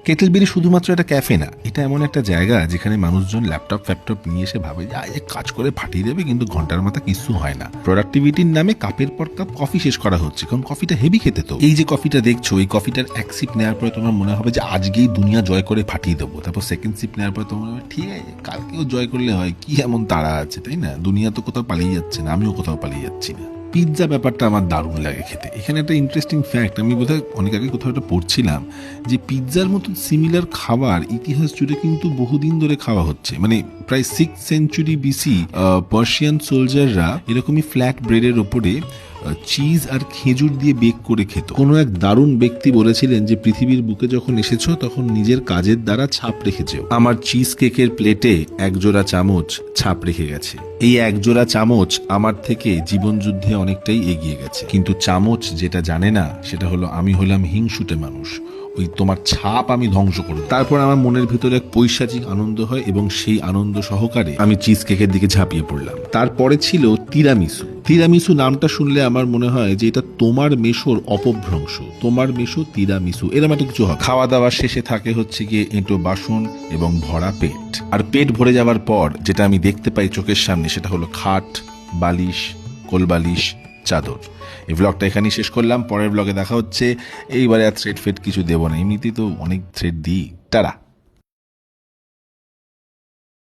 কেটেলবেরি শুধুমাত্র একটা ক্যাফে না, এটা এমন একটা জায়গা যেখানে মানুষজন ল্যাপটপ ফ্যাপটপ নিয়ে এসে ভাবে যে কাজ করে ফাটিয়ে দেবে, কিন্তু ঘন্টার মাথা কিছু হয় না। প্রোডাক্টিভিটির নামে কাপের পর কাপ কফি শেষ করা হচ্ছে, কারণ কফিটা হেভি খেতে। তো এই যে কফিটা দেখছো, এই কফিটার এক সিপ নেওয়ার পরে তোমার মনে হবে যে আজকেই দুনিয়া জয় করে ফাটিয়ে দেবো। তারপর সেকেন্ড সিপ নেওয়ার পরে তোমার হবে ঠিক আছে কালকেও জয় করলে হয়, কি এমন তাড়া আছে, তাই না? দুনিয়া তো কোথাও পালিয়ে যাচ্ছে না, আমিও কোথাও পালিয়ে যাচ্ছি না। পিৎজা ব্যাপারটা আমার দারুণ লাগে খেতে। এখানে একটা ইন্টারেস্টিং ফ্যাক্ট, আমি বোধহয় অনেক আগে কোথাও একটা পড়ছিলাম যে পিৎজার মতো সিমিলার খাবার ইতিহাস জুড়ে কিন্তু বহুদিন ধরে খাওয়া হচ্ছে। মানে প্রায় 6th সেঞ্চুরি বিসি পার্সিয়ান সোলজাররা এরকমই ফ্ল্যাট ব্রেডের ওপরে চিজ আর খেজুর দিয়ে বেক করে খেত। কোনো এক দারুণ ব্যক্তি বলেছিলেন যে পৃথিবীর বুকে যখন এসেছো তখন নিজের কাজের দ্বারা ছাপ রেখেছো। আমার চিজ কেকের প্লেটে একজোড়া চামচ ছাপ রেখে গেছে। এই একজোড়া চামচ আমার থেকে জীবন যুদ্ধে অনেকটাই এগিয়ে গেছে, কিন্তু চামচ যেটা জানে না সেটা হলো আমি হলাম হিংসুটে মানুষ, ওই তোমার ছাপ আমি ধ্বংস করব। তারপর আমার মনের ভিতরে এক পৈশাচিক আনন্দ হয় এবং সেই আনন্দ সহকারে আমি চিজ কেকের দিকে ঝাঁপিয়ে পড়লাম। তারপরে ছিল তিরামিসু। তিরামিসু নামটা শুনলে আমার মনে হয় যে এটা তোমার মেশোর অপভ্রংশ, তোমার মেশো তিরামিসু এরকম একটা কিছু হয়। খাওয়া দাওয়ার শেষে থাকে হচ্ছে গিয়ে এঁটো বাসন এবং ভরা পেট। আর পেট ভরে যাওয়ার পর যেটা আমি দেখতে পাই চোখের সামনে সেটা হলো খাট, বালিশ, কোলবালিশ, চাদর। এই ব্লগটা এখানেই শেষ করলাম, পরের ব্লগে দেখা হচ্ছে। এইবারে আর থ্রেড ফেড কিছু দেবো না, এমনিতেই তো অনেক থ্রেড দিই। টাটা।